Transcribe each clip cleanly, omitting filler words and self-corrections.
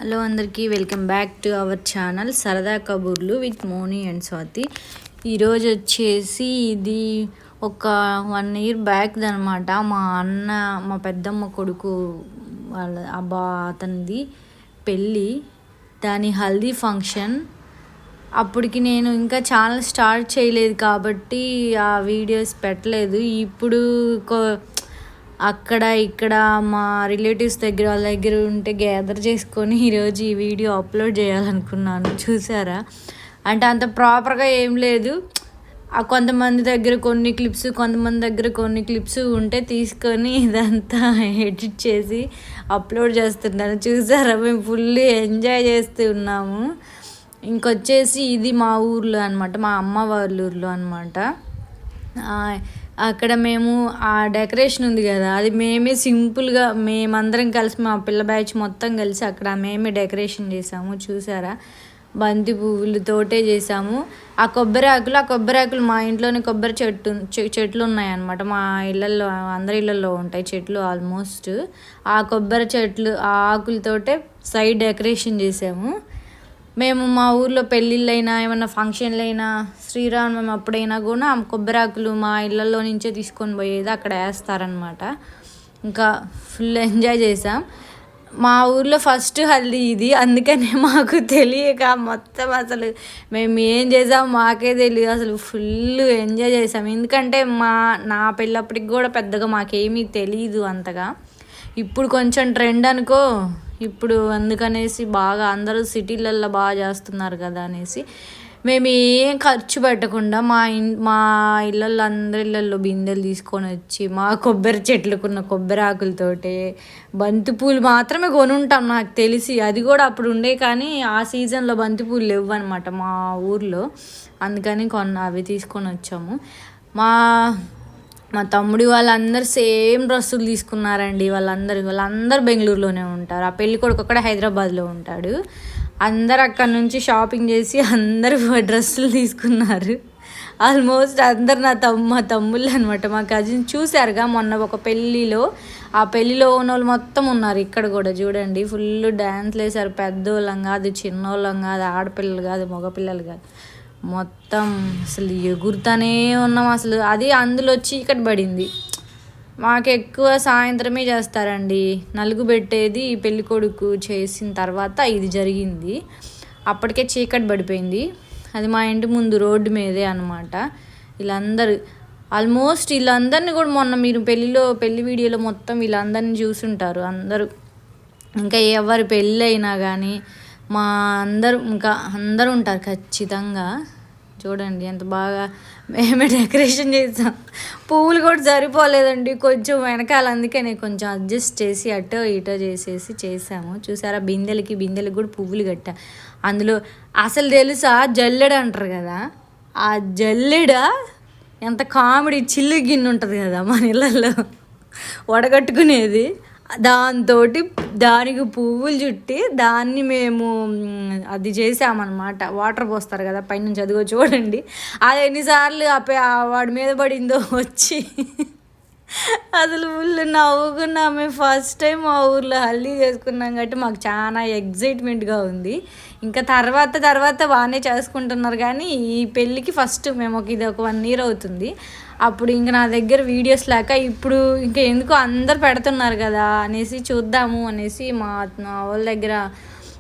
Hello అందరికీ welcome back to our channel సరదా కబుర్లు విత్ మోని అండ్ స్వాతి. ఈరోజు వచ్చేసి ఇది ఒక 1 year బ్యాక్ అనమాట. మా పెద్దమ్మ కొడుకు వాళ్ళ అతనిది పెళ్ళి, దాని హల్దీ ఫంక్షన్. అప్పటికి నేను ఇంకా ఛానల్ స్టార్ట్ చేయలేదు కాబట్టి ఆ వీడియోస్ పెట్టలేదు. ఇప్పుడు అక్కడ ఇక్కడ మా రిలేటివ్స్ దగ్గర వాళ్ళ దగ్గర ఉంటే గ్యాదర్ చేసుకొని ఈరోజు ఈ వీడియో అప్లోడ్ చేయాలనుకున్నాను. చూసారా, అంటే అంత ప్రాపర్గా ఏం లేదు. కొంతమంది దగ్గర కొన్ని క్లిప్స్, కొంతమంది దగ్గర కొన్ని క్లిప్స్ ఉంటే తీసుకొని ఇదంతా ఎడిట్ చేసి అప్లోడ్ చేస్తున్నాను. చూసారా, మేము ఫుల్లీ ఎంజాయ్ చేస్తూ ఉన్నాము. ఇంకొచ్చేసి ఇది మా ఊర్లో అనమాట, మా అమ్మ వాళ్ళ ఊర్లో అనమాట. అక్కడ మేము ఆ డెకరేషన్ ఉంది కదా, అది మేమే సింపుల్గా మేమందరం కలిసి మా పిల్ల బ్యాచ్ మొత్తం కలిసి అక్కడ మేమే డెకరేషన్ చేసాము. చూసారా, బంతి పువ్వులతోటే చేసాము. ఆ కొబ్బరి ఆకులు మా ఇంట్లోనే కొబ్బరి చెట్లు ఉన్నాయన్నమాట. మా ఇళ్ళల్లో అందరి ఇళ్ళల్లో ఉంటాయి చెట్లు ఆల్మోస్ట్. ఆ కొబ్బరి చెట్లు ఆ ఆకులతోటే సైడ్ డెకరేషన్ చేసాము. మేము మా ఊర్లో పెళ్ళిళ్ళైనా ఏమైనా ఫంక్షన్లు అయినా శ్రీరామనవమి అప్పుడైనా కూడా కొబ్బరాకులు మా ఇళ్ళల్లో నుంచే తీసుకొని పోయేది, అక్కడ వేస్తారనమాట. ఇంకా ఫుల్ ఎంజాయ్ చేసాం. మా ఊర్లో ఫస్ట్ హల్దీ ఇది, అందుకనే మాకు తెలియక మొత్తం అసలు మేము ఏం చేసాం మాకే తెలియదు. అసలు ఫుల్ ఎంజాయ్ చేసాం. ఎందుకంటే నా పెళ్ళప్పటికి కూడా పెద్దగా మాకేమీ తెలియదు అంతగా. ఇప్పుడు కొంచెం ట్రెండ్ అనుకో, ఇప్పుడు అందుకనేసి బాగా అందరూ సిటీలల్లో బాగా చేస్తున్నారు కదా అనేసి మేము ఏం ఖర్చు పెట్టకుండా మా ఇళ్ళల్లో అందరి ఇళ్ళల్లో బిందెలు తీసుకొని వచ్చి మా కొబ్బరి చెట్లకున్న కొబ్బరి ఆకులతోటే బంతిపూలు మాత్రమే కొనుంటాం నాకు తెలిసి. అది కూడా అప్పుడు ఉండే, కానీ ఆ సీజన్లో బంతిపూలు లేవు అనమాట మా ఊర్లో. అందుకని అవి తీసుకొని వచ్చాము. మా తమ్ముడి వాళ్ళందరూ సేమ్ డ్రెస్సులు తీసుకున్నారండి. వాళ్ళందరూ బెంగళూరులోనే ఉంటారు. ఆ పెళ్ళి కొడుకు ఒక్కడే హైదరాబాద్లో ఉంటాడు. అందరు అక్కడ నుంచి షాపింగ్ చేసి అందరూ డ్రెస్సులు తీసుకున్నారు. ఆల్మోస్ట్ అందరు మా తమ్ముళ్ళు అనమాట, మా కజిన్. చూశారుగా మొన్న ఒక పెళ్ళిలో, ఆ పెళ్ళిలో ఉన్న వాళ్ళు మొత్తం ఉన్నారు ఇక్కడ కూడా. చూడండి, ఫుల్ డ్యాన్స్లు వేశారు. పెద్దోళ్ళం కాదు, చిన్నోళ్ళం కాదు, ఆడపిల్లలు కాదు, మగపిల్లలు కాదు, మొత్తం అసలు ఎగురుతానే ఉన్నాం. అసలు అది అందులో చీకటి పడింది. మాకు ఎక్కువ సాయంత్రమే చేస్తారండి నలుగు పెట్టేది. పెళ్ళి కొడుకు చేసిన తర్వాత ఇది జరిగింది. అప్పటికే చీకటి పడిపోయింది. అది మా ఇంటి ముందు రోడ్డు మీదే అనమాట. వీళ్ళందరినీ కూడా మొన్న మీరు పెళ్లి వీడియోలో మొత్తం వీళ్ళందరినీ చూసుంటారు అందరూ. ఇంకా ఎవరి పెళ్ళి అయినా కానీ అందరూ ఉంటారు ఖచ్చితంగా. చూడండి ఎంత బాగా మేమే డెకరేషన్ చేసాం. పువ్వులు కూడా సరిపోలేదండి కొంచెం వెనకాల, అందుకే నేను కొంచెం అడ్జస్ట్ చేసి అటో ఇటో చేసాము. చూసారా, బిందెలకి కూడా పువ్వులు కట్టా. అందులో అసలు తెలుసా, జల్లెడ అంటారు కదా, ఆ జల్లెడ ఎంత కామెడీ. చిల్లు గిన్నె ఉంటుంది కదా మన ఇళ్ళల్లో వడగట్టుకునేది, దానికి పువ్వులు చుట్టి దాన్ని మేము అది చేసామన్నమాట. వాటర్ పోస్తారు కదా పైనుంచి, అదిగో చూడండి. అది ఎన్నిసార్లు వాడి మీద పడిందో వచ్చి. అసలు ఫుల్ నవ్వుకున్నాం. మేము ఫస్ట్ టైం మా ఊర్లో హల్దీ చేసుకున్నాం కాబట్టి మాకు చాలా ఎగ్జైట్మెంట్గా ఉంది. ఇంకా తర్వాత బాగానే చేసుకుంటున్నారు, కానీ ఈ పెళ్ళికి ఫస్ట్ మేము ఇది ఒక 1 year అవుతుంది. అప్పుడు ఇంకా నా దగ్గర వీడియోస్ లేక ఇప్పుడు ఇంకా ఎందుకు అందరు పెడుతున్నారు కదా అనేసి చూద్దాము అనేసి మా వాళ్ళ దగ్గర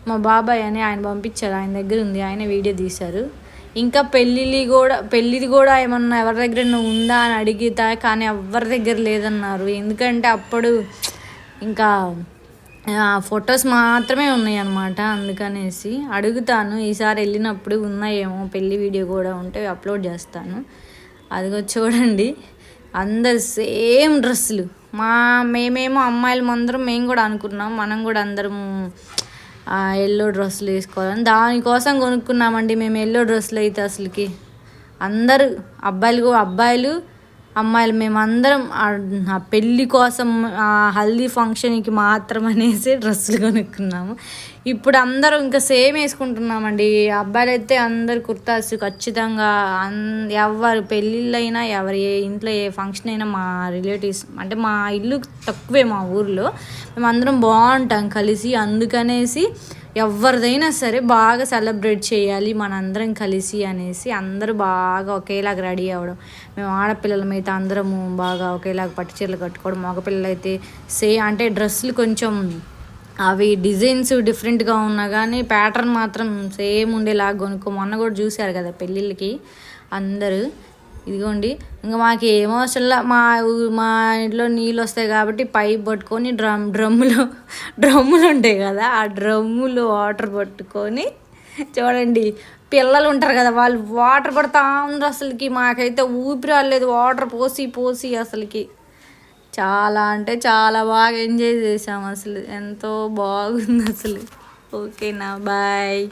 మా బాబాయ్ అని ఆయన పంపించారు, ఆయన దగ్గర ఉంది, ఆయన వీడియో తీశారు. ఇంకా పెళ్ళిది కూడా ఏమన్నా ఎవరి దగ్గర ఉందా అని అడిగితే, కానీ ఎవరి దగ్గర లేదన్నారు. ఎందుకంటే అప్పుడు ఇంకా ఫొటోస్ మాత్రమే ఉన్నాయి అన్నమాట. అందుకనేసి అడుగుతాను, ఈసారి వెళ్ళినప్పుడు ఉన్నాయేమో పెళ్ళి వీడియో కూడా ఉంటే అప్లోడ్ చేస్తాను. అదిగో చూడండి, అందరు సేమ్ డ్రెస్సులు. మేమేమో అమ్మాయిలు మేము కూడా అనుకున్నాం మనం కూడా అందరం ఎల్లో డ్రెస్సులు వేసుకోవాలని. దానికోసం కొనుక్కున్నామండి మేము ఎల్లో డ్రెస్సులు. అయితే అసలుకి అందరూ అబ్బాయిలు అమ్మాయిలు మేమందరం ఆ పెళ్ళి కోసం ఆ హల్దీ ఫంక్షన్కి మాత్రం అనేసి డ్రెస్సులు కొనుక్కున్నాము. ఇప్పుడు అందరూ ఇంకా సేమ్ వేసుకుంటున్నామండి. అబ్బాయిలు అయితే అందరు కుర్తాస్ ఖచ్చితంగా. ఎవరు పెళ్ళిళ్ళైనా ఎవరి ఇంట్లో ఏ ఫంక్షన్ అయినా మా రిలేటివ్స్ అంటే మా ఇల్లు తక్కువే మా ఊర్లో, మేము అందరం బాగుంటాం కలిసి. అందుకనేసి ఎవరిదైనా సరే బాగా సెలబ్రేట్ చేయాలి మనందరం కలిసి అనేసి అందరూ బాగా ఒకేలాగా రెడీ అవ్వడం. మేము ఆడపిల్లలమైతే అందరము బాగా ఒకేలాగా పట్టు చీరలు కట్టుకోవడం, మగపిల్లలు అయితే అంటే డ్రెస్సులు కొంచెం అవి డిజైన్స్ డిఫరెంట్గా ఉన్నా కానీ ప్యాటర్న్ మాత్రం సేమ్ ఉండేలాగా కొనుక్కో. మొన్న కూడా చూశారు కదా పెళ్ళిళ్ళకి అందరూ. ఇదిగోండి ఇంకా మాకు ఏమో అసలు మా ఇంట్లో నీళ్ళు వస్తాయి కాబట్టి పైప్ పట్టుకొని డ్రమ్ములు ఉంటాయి కదా, ఆ డ్రమ్ములు వాటర్ పట్టుకొని చూడండి పిల్లలు ఉంటారు కదా వాళ్ళు వాటర్ పడతా ఉన్నారు. అసలుకి మాకైతే ఊపిరి రాలేదు వాటర్ పోసి పోసి. అసలుకి చాలా అంటే చాలా బాగా ఎంజాయ్ చేసాము. అసలు ఎంతో బాగుంది అసలు. ఓకేనా, బాయ్.